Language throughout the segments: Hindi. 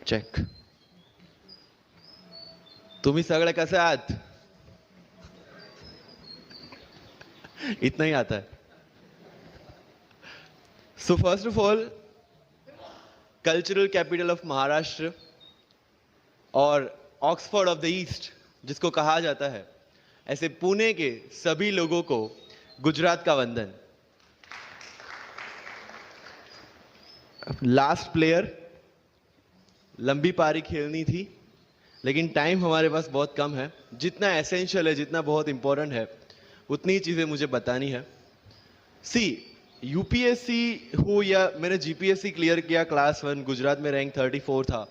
चेक. तुम्ही सगळे कसे आहात? इतना ही आता है. So first of all, cultural capital of Maharashtra और ऑक्सफोर्ड ऑफ द ईस्ट जिसको कहा जाता है, ऐसे पुणे के सभी लोगों को गुजरात का वंदन. लास्ट प्लेयर, लंबी पारी खेलनी थी लेकिन टाइम हमारे पास बहुत कम है. जितना एसेंशियल है, जितना बहुत इंपॉर्टेंट है, उतनी ही चीजें मुझे बतानी है. सी, यूपीएससी हो या मैंने जीपीएससी क्लियर किया क्लास 1, गुजरात में रैंक 34 था.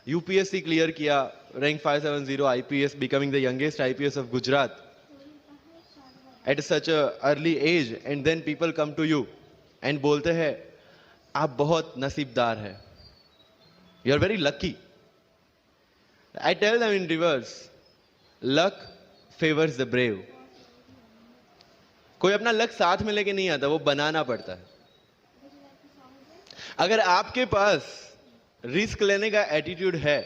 यूपीएससी क्लियर किया, rank 570, IPS, becoming the youngest IPS of Gujarat at such a early age. And then people come to you and बोलते हैं आप बहुत नसीबदार है, you are very lucky. I tell them in reverse, luck favors the brave. कोई अपना लक साथ में लेके नहीं आता, वो बनाना पड़ता है. अगर आपके पास रिस्क लेने का एटीट्यूड है,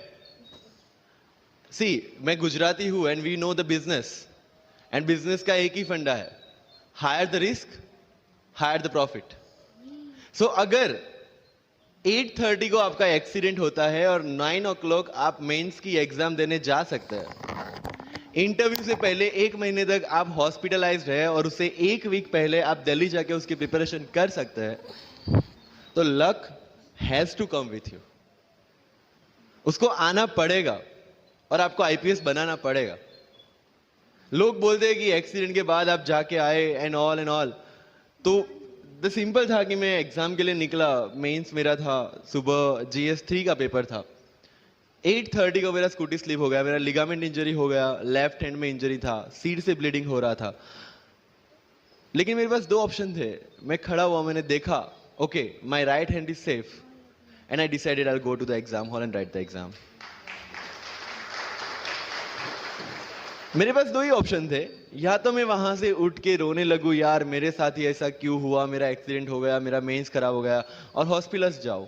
सी, मैं गुजराती हूं and we know the business, and business का एक ही फंडा है, higher the risk, higher the profit. So अगर 8:30 को आपका एक्सीडेंट होता है और 9 o'clock आप मेंस की एग्जाम देने जा सकते हैं. इंटरव्यू से पहले 1 महीने तक आप हॉस्पिटलाइज्ड है और उससे 1 वीक पहले आप दिल्ली जाके उसकी प्रिपरेशन कर सकते हैं. तो luck has to come with you. उसको आना पड़ेगा और आपको आईपीएस बनाना पड़ेगा. लोग बोलते हैं कि एक्सीडेंट के बाद आप जाके आए एंड ऑल. तो द सिंपल था कि मैं एग्जाम के लिए निकला, मेंस मेरा था, सुबह GS3 का पेपर था. 8:30 को मेरा स्कूटी स्लिप हो गया, मेरा लिगामेंट इंजरी हो गया, लेफ्ट हैंड में इंजरी था, सीट से ब्लीडिंग हो रहा था. लेकिन मेरे पास 2 ऑप्शन थे. मैं खड़ा हुआ, मैंने देखा, okay, my right hand is safe, and I decided I will go to the exam hall and write the exam. मेरे पास 2 ही ऑप्शन थे. या तो मैं वहां से उठ के रोने लगूं, यार मेरे साथ ही ऐसा क्यों हुआ, मेरा एक्सीडेंट हो गया, मेरा मेंस खराब हो गया, और हॉस्पिटल जाओ.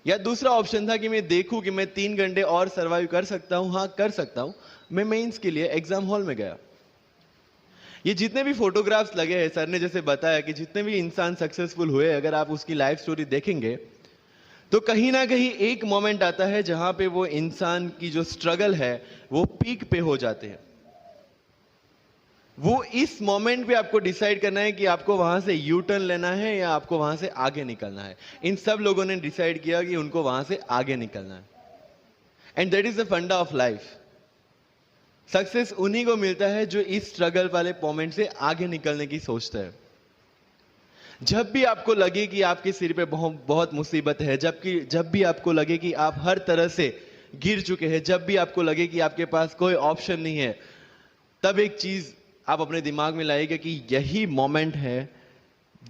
या दूसरा ऑप्शन था कि मैं देखूं कि मैं 3 घंटे और सरवाइव कर सकता हूं. हाँ, कर सकता हूं. मैं मेंस के लिए एग्जाम हॉल में गया. ये जितने भी फोटोग्राफ्स लगे हैं, सर ने जैसे बताया कि जितने भी इंसान सक्सेसफुल हुए, अगर आप उसकी लाइफ स्टोरी देखेंगे तो कहीं ना कहीं एक मोमेंट आता है जहां पे वो इंसान की जो स्ट्रगल है वो पीक पे हो जाते हैं. वो इस मोमेंट पे आपको डिसाइड करना है कि आपको वहां से यू टर्न लेना है या आपको वहां से आगे निकलना है. इन सब लोगों ने डिसाइड किया कि उनको वहां से आगे निकलना है. एंड दैट इज द फंडा ऑफ लाइफ. सक्सेस उन्हीं को मिलता है जो इस स्ट्रगल वाले मोमेंट से आगे निकलने की सोचते हैं. जब भी आपको लगे कि आपके सिर पे बहुत मुसीबत है, जब भी आपको लगे कि आप हर तरह से गिर चुके हैं, जब भी आपको लगे कि आपके पास कोई ऑप्शन नहीं है, तब एक चीज आप अपने दिमाग में लाइएगा कि यही मोमेंट है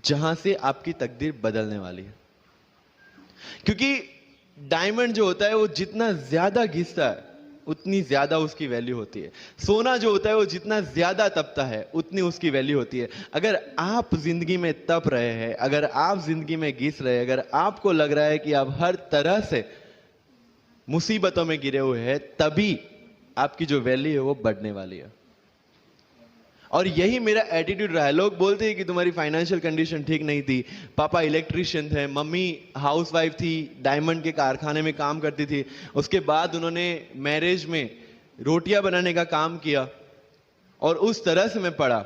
जहां से आपकी तकदीर बदलने वाली है. क्योंकि डायमंड जो होता है वो जितना ज्यादा घिसता है उतनी ज्यादा उसकी वैल्यू होती है. सोना जो होता है वो जितना ज्यादा तपता है उतनी उसकी वैल्यू होती है. अगर आप जिंदगी में तप रहे हैं, अगर आप जिंदगी में घिस रहे हैं, अगर आपको लग रहा है कि आप हर तरह से मुसीबतों में गिरे हुए हैं, तभी आपकी जो वैल्यू है वो बढ़ने वाली है. और यही मेरा एटीट्यूड रहा है. लोग बोलते हैं कि तुम्हारी फाइनेंशियल कंडीशन ठीक नहीं थी, पापा इलेक्ट्रिशियन थे, मम्मी हाउसवाइफ थी, डायमंड के कारखाने में काम करती थी, उसके बाद उन्होंने मैरिज में रोटियां बनाने का काम किया और उस तरह से मैं पढ़ा.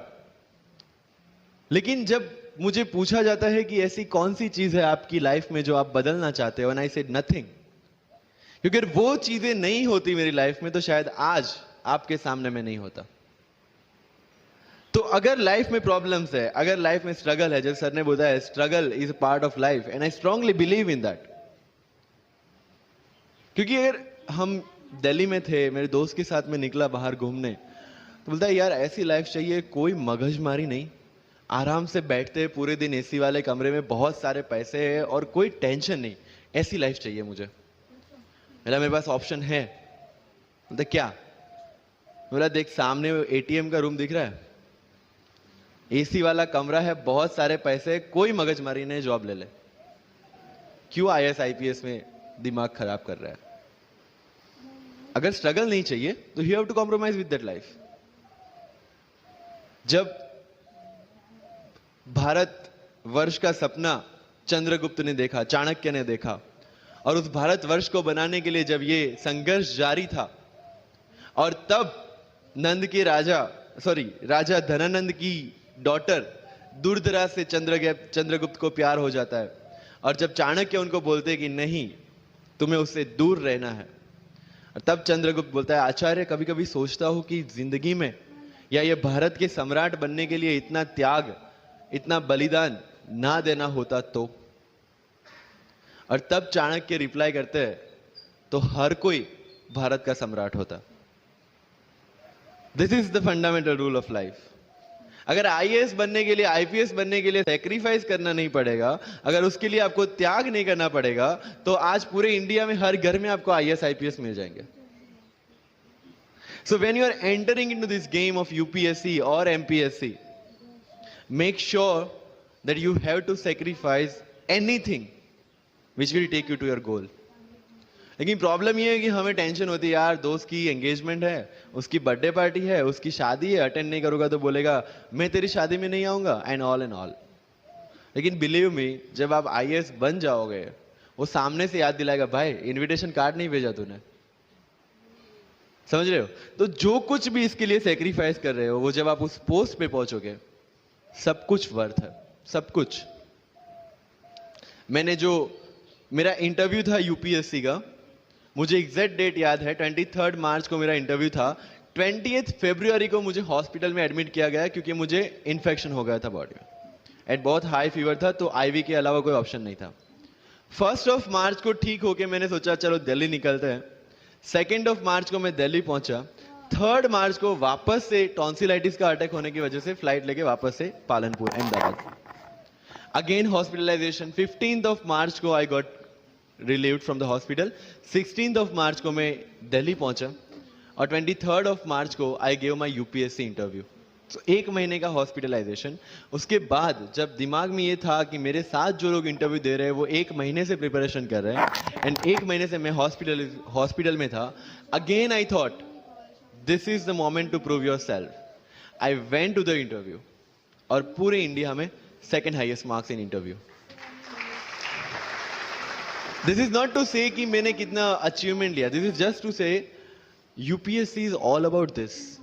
लेकिन जब मुझे पूछा जाता है कि ऐसी कौन सी चीज है आपकी लाइफ में जो आप बदलना चाहते हो, एंड आई सेड नथिंग. क्योंकि अगर वो चीजें नहीं होती मेरी लाइफ में तो शायद आज आपके सामने मैं नहीं होता. तो अगर लाइफ में प्रॉब्लम्स है, अगर लाइफ में स्ट्रगल है, जैसे सर ने बताया struggle is a part of life, and I strongly believe in that. क्योंकि अगर हम दिल्ली में थे, मेरे दोस्त के साथ में निकला बाहर घूमने, तो बोलता है यार ऐसी लाइफ चाहिए, कोई मगजमारी नहीं, आराम से बैठते हैं पूरे दिन एसी वाले कमरे में, बहुत सारे पैसे है और कोई टेंशन नहीं, ऐसी लाइफ चाहिए मुझे. मेरे पास ऑप्शन है. बोलता क्या? बोला देख सामने एटीएम का रूम दिख रहा है, एसी वाला कमरा है, बहुत सारे पैसे, कोई मगजमारी नहीं, जॉब ले ले. क्यों आईएएस आईपीएस में दिमाग खराब कर रहा है। अगर स्ट्रगल नहीं चाहिए तो you have to compromise with that life. जब भारत वर्ष का सपना चंद्रगुप्त ने देखा, चाणक्य ने देखा, और उस भारत वर्ष को बनाने के लिए जब ये संघर्ष जारी था, और तब राजा धनानंद की डॉटर दूरदराज से चंद्रगुप्त को प्यार हो जाता है, और जब चाणक्य उनको बोलते कि नहीं, तुम्हें उससे दूर रहना है, और तब चंद्रगुप्त बोलता है, आचार्य, कभी कभी सोचता हूं कि जिंदगी में या ये भारत के सम्राट बनने के लिए इतना त्याग, इतना बलिदान ना देना होता तो। और तब चाणक्य रिप्लाई करते हैं, तो हर कोई भारत का सम्राट होता। This is the fundamental rule of life. अगर आईएएस बनने के लिए, आईपीएस बनने के लिए सैक्रिफाइस करना नहीं पड़ेगा, अगर उसके लिए आपको त्याग नहीं करना पड़ेगा, तो आज पूरे इंडिया में हर घर में आपको आईएएस आईपीएस मिल जाएंगे। So when you are entering into this game of UPSC और MPSC, make sure that you have to sacrifice anything which will take you to your goal. लेकिन प्रॉब्लम ये है कि हमें टेंशन होती है, यार दोस्त की एंगेजमेंट है, उसकी बर्थडे पार्टी है, उसकी शादी है, अटेंड नहीं करूंगा तो बोलेगा मैं तेरी शादी में नहीं आऊंगा, एंड ऑल। लेकिन बिलीव मी, जब आप आईएएस बन जाओगे, वो सामने से याद दिलाएगा, भाई इनविटेशन कार्ड नहीं भेजा तूने। समझ रहे हो? तो जो कुछ भी इसके लिए सेक्रीफाइस कर रहे हो, वो जब आप उस पोस्ट पे पहुंचोगे, सब कुछ वर्थ है, सब कुछ। मेरा इंटरव्यू था यूपीएससी का, मुझे एग्जैक्ट डेट याद है, 23 मार्च को मेरा इंटरव्यू था। 20 फरवरी को मुझे हॉस्पिटल में एडमिट किया गया क्योंकि मुझे इन्फेक्शन हो गया था बॉडी में, एंड बहुत हाई फीवर था, तो आईवी के अलावा कोई ऑप्शन नहीं था। 1 मार्च को ठीक होके मैंने सोचा चलो दिल्ली निकलते हैं। 2 मार्च को मैं दिल्ली पहुंचा। 3 मार्च को वापस से टॉन्सिलाइटिस का अटैक होने की वजह से फ्लाइट लेके वापस से पालनपुर, अहमदाबाद, अगेन हॉस्पिटलाइजेशन। 15 मार्च को I got relieved from the hospital. 16 मार्च को मैं दिल्ली पहुंचा, और 23 मार्च को I gave my UPSC interview. तो 1 महीने का हॉस्पिटलाइजेशन। उसके बाद जब दिमाग में ये था कि मेरे साथ जो लोग इंटरव्यू दे रहे हैं वो 1 महीने से प्रिपरेशन कर रहे हैं, एंड 1 महीने से मैं हॉस्पिटल में था, again I thought this is the moment to prove yourself. I went to the interview, और पूरे इंडिया में 2nd highest marks in interview. This is not to say कि मैंने कितना अचीवमेंट लिया, this is just to say UPSC is all about this.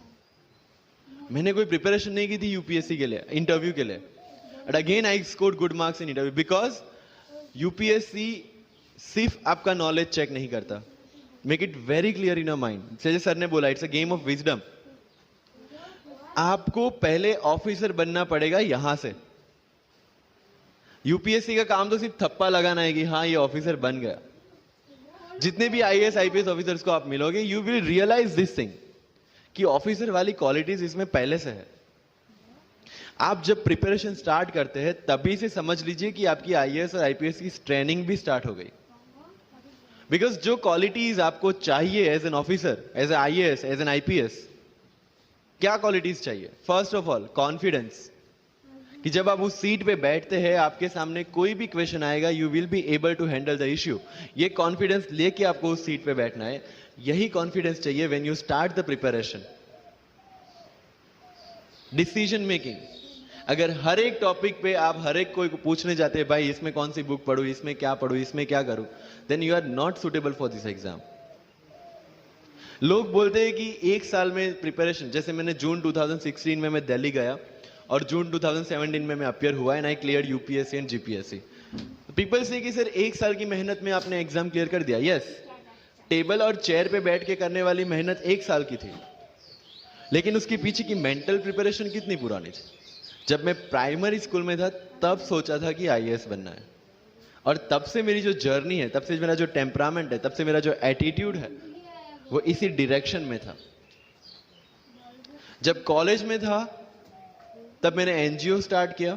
मैंने कोई प्रिपरेशन नहीं की थी यूपीएससी के लिए, इंटरव्यू के लिए, but again I scored good marks in interview, because UPSC सिर्फ आपका नॉलेज चेक नहीं करता। Make it very clear in your mind. जैसे सर ने बोला, it's a game of wisdom. आपको पहले ऑफिसर बनना पड़ेगा यहां से। यूपीएससी का काम तो सिर्फ थप्पा लगाना है कि हाँ ये ऑफिसर बन गया। जितने भी आईएएस आईपीएस ऑफिसर्स को आप मिलोगे, you will realize this thing कि ऑफिसर वाली क्वालिटीज इसमें पहले से है। आप जब प्रिपरेशन स्टार्ट करते हैं तभी से समझ लीजिए कि आपकी आईएएस और आईपीएस की ट्रेनिंग भी स्टार्ट हो गई। बिकॉज जो क्वालिटीज आपको चाहिए as an officer, as a IAS, as an IPS, क्या क्वालिटीज चाहिए? फर्स्ट ऑफ ऑल कॉन्फिडेंस, कि जब आप उस सीट पे बैठते हैं, आपके सामने कोई भी क्वेश्चन आएगा, you will be able to handle the issue. ये कॉन्फिडेंस लेके आपको उस सीट पे बैठना है। यही कॉन्फिडेंस चाहिए when you start the preparation. Decision making, अगर हर एक टॉपिक पे आप हर एक कोई को पूछने जाते हैं, भाई इसमें कौन सी बुक पढूं, इसमें क्या पढूं, इसमें क्या करूं, then you are not suitable for this exam. लोग बोलते हैं कि 1 साल में प्रिपरेशन, जैसे मैंने जून 2016 में मैं दिल्ली गया, और जून 2017 में मैं अपियर हुआ, and I clear UPSC and GPSC. People से कि सर 1 साल की मेहनत में आपने एग्जाम क्लियर कर दिया। यस, टेबल और चेयर पे बैठ के करने वाली मेहनत 1 साल की थी, लेकिन उसके पीछे की मेंटल प्रिपरेशन कितनी पुरानी थी। जब मैं प्राइमरी स्कूल में था तब सोचा था कि आईएएस बनना है, और तब से मेरी जो जर्नी है, तब से मेरा जो टेम्परामेंट है, तब से मेरा जो एटीट्यूड है, वो इसी डायरेक्शन में था। जब कॉलेज में था तब मैंने एनजीओ स्टार्ट किया,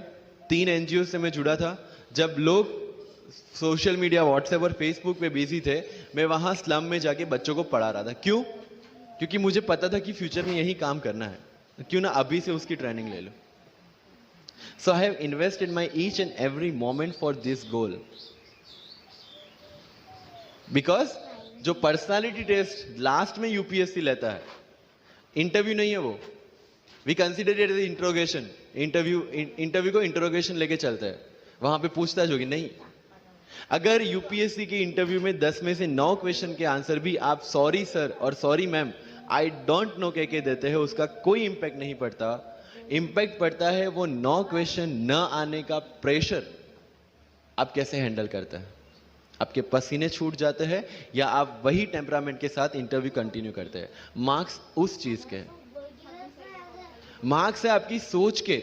3 एनजीओ से मैं जुड़ा था। जब लोग सोशल मीडिया, व्हाट्सएप और फेसबुक पे बिजी थे, मैं वहां स्लम में जाके बच्चों को पढ़ा रहा था। क्यों? क्योंकि मुझे पता था कि फ्यूचर में यही काम करना है, क्यों ना अभी से उसकी ट्रेनिंग ले लो। So I have invested my each and every moment for this goal. Because जो पर्सनालिटी टेस्ट लास्ट में यूपीएससी लेता है, इंटरव्यू नहीं है वो। We consider it as interrogation. Interview को इंट्रोगेशन लेके चलता है, वहां पे पूछताछ होगी नहीं। अगर यूपीएससी के इंटरव्यू में 10 में से 9 क्वेश्चन के आंसर भी आप सॉरी सर और sorry ma'am I don't know कह के देते हैं, उसका कोई इंपैक्ट नहीं पड़ता। इंपैक्ट पड़ता है वो 9 क्वेश्चन न आने का प्रेशर आप कैसे हैंडल करते हैं। आपके पसीने छूट जाते हैं या आप वही टेम्परामेंट के साथ इंटरव्यू कंटिन्यू करते हैं। मार्क्स उस चीज के, मार्क्स है आपकी सोच के।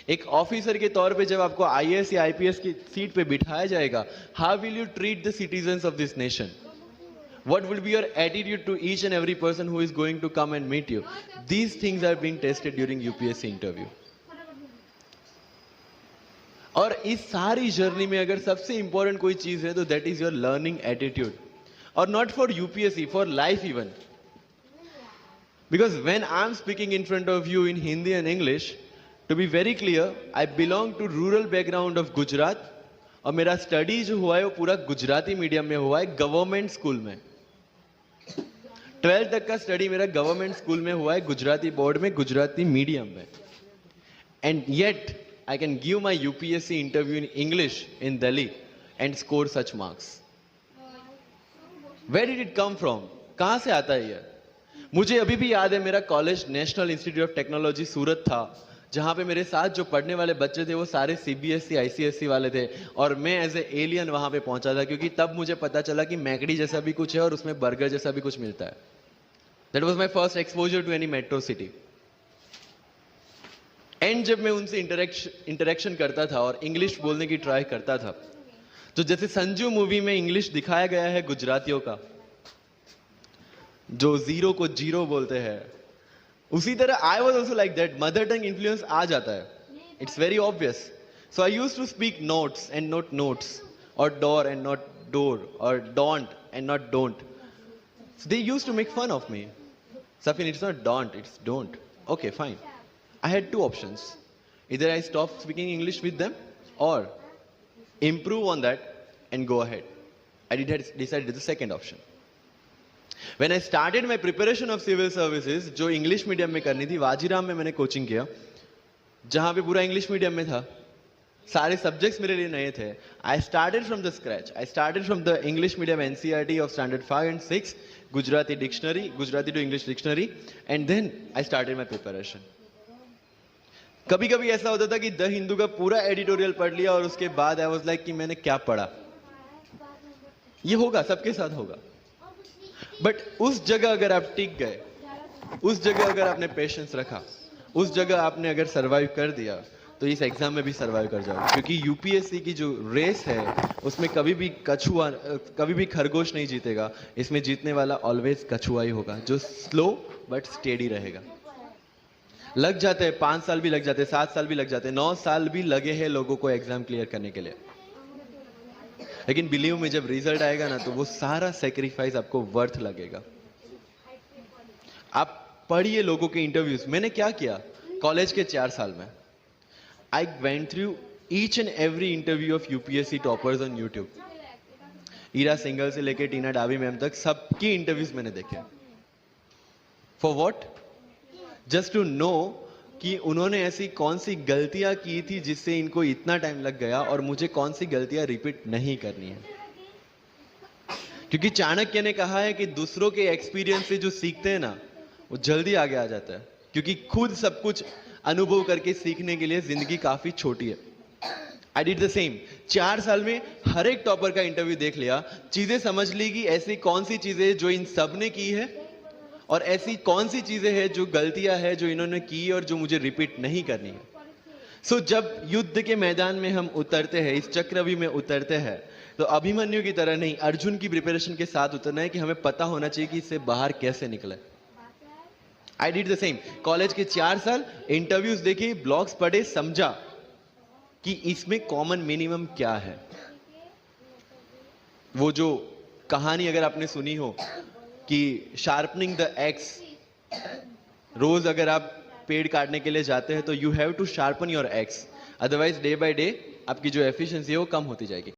एक ऑफिसर के तौर पे जब आपको आईएएस या आईपीएस की सीट पे बिठाया जाएगा, how will you treat the citizens of this nation? What will be your attitude to each and every person who is going to come and meet you? These things are being tested during UPSC interview. और इस सारी जर्नी में अगर सबसे इंपॉर्टेंट कोई चीज है तो that is your learning attitude, और not for UPSC, for life even. Because when I am speaking in front of you in Hindi and English, to be very clear, I belong to rural background of Gujarat, और मेरा स्टडी जो हुआ है वो पूरा गुजराती मीडियम में हुआ है, गवर्नमेंट स्कूल में। 12th तक का स्टडी मेरा गवर्नमेंट स्कूल में हुआ है, गुजराती बोर्ड में, गुजराती मीडियम में। And yet I can give my UPSC interview in English in Delhi and score such marks. Where did it come from? कहां से आता है ये? मुझे अभी भी याद है, मेरा college National Institute of Technology Surat था, जहां पे मेरे साथ जो पढ़ने वाले बच्चे थे वो सारे सीबीएसई आईसीएसई वाले थे, और मैं एज ए एलियन वहां पे पहुंचा था, क्योंकि तब मुझे पता चला कि मैकडी जैसा भी कुछ है और उसमें बर्गर जैसा भी कुछ मिलता है। That was my first exposure to any metro city. And जब मैं उनसे इंटरेक्शन करता था और इंग्लिश बोलने की ट्राई करता था, तो जैसे संजू मूवी में इंग्लिश दिखाया गया है गुजरातियों का, जो जीरो को जीरो बोलते हैं, उसी तरह I was also like that. Mother tongue influence आ जाता है, it's very obvious. So I use to speak notes and not notes, और डोर एंड नॉट डोर, और don't and not don't. They use to make fun of me. Safin, it's not don't, it's don't. Okay fine, I had 2 options, इधर I stop speaking English with them और improve on that and go ahead. I decided the second option. When I started my preparation of civil services, जो इंग्लिश मीडियम में करनी थी, वाजीराम में मैंने कोचिंग किया, जहां पे पूरा इंग्लिश मीडियम में था, सारे सब्जेक्ट्स मेरे लिए नए थे। I started from the scratch. I started from the English medium NCERT of standard 5 and 6, Gujarati dictionary, Gujarati to English dictionary, and then I started my preparation. कभी कभी ऐसा होता था कि द हिंदू का पूरा एडिटोरियल पढ़ लिया और उसके बाद आई वाज लाइक कि मैंने क्या पढ़ा। ये होगा, सबके साथ होगा। बट उस जगह अगर आप टिक गए, उस जगह अगर आपने पेशेंस रखा, उस जगह आपने अगर सरवाइव कर दिया, तो इस एग्जाम में भी सरवाइव कर जाओगे। क्योंकि यूपीएससी की जो रेस है उसमें कभी भी कछुआ, कभी भी खरगोश नहीं जीतेगा। इसमें जीतने वाला ऑलवेज कछुआ ही होगा, जो स्लो बट स्टेडी रहेगा। लग जाते हैं 5 साल भी लग जाते हैं, 7 साल भी लग जाते हैं, 9 साल भी लगे हैं लोगों को एग्जाम क्लियर करने के लिए। लेकिन बिलीव में जब रिजल्ट आएगा ना, तो वो सारा सेक्रीफाइस आपको वर्थ लगेगा। आप पढ़िए लोगों के इंटरव्यूज। मैंने क्या किया कॉलेज के 4 साल में, I went through each and every interview of UPSC toppers on YouTube. Ira Singhal से लेकर टीना डाबी मैम तक सबकी इंटरव्यूज मैंने देखे। For what? Just to know कि उन्होंने ऐसी कौन सी गलतियां की थी जिससे इनको इतना टाइम लग गया, और मुझे कौन सी गलतियां रिपीट नहीं करनी है। क्योंकि चाणक्य ने कहा है कि दूसरों के एक्सपीरियंस से जो सीखते हैं ना, वो जल्दी आगे आ जाता है। क्योंकि खुद सब कुछ अनुभव करके सीखने के लिए जिंदगी काफी छोटी है। I did the same. 4 साल में हर एक टॉपर का इंटरव्यू देख लिया, चीजें समझ ली कि ऐसी कौन सी चीजें जो इन सब ने की है, और ऐसी कौन सी चीजें हैं जो गलतियां हैं जो इन्होंने की और जो मुझे रिपीट नहीं करनी है। सो जब युद्ध के मैदान में हम उतरते हैं, इस चक्रव्यूह में उतरते हैं, तो अभिमन्यु की तरह नहीं, अर्जुन की प्रिपरेशन के साथ उतरना है कि हमें पता होना चाहिए कि इससे बाहर कैसे निकले। I did the same. College के 4 साल इंटरव्यूज देखे, ब्लॉग्स पढ़े, समझा कि इसमें कॉमन मिनिमम क्या है। वो जो कहानी अगर आपने सुनी हो कि शार्पनिंग द एक्स, रोज अगर आप पेड़ काटने के लिए जाते हैं तो you have to sharpen your axe, otherwise day by day आपकी जो एफिशिएंसी है वो कम होती जाएगी।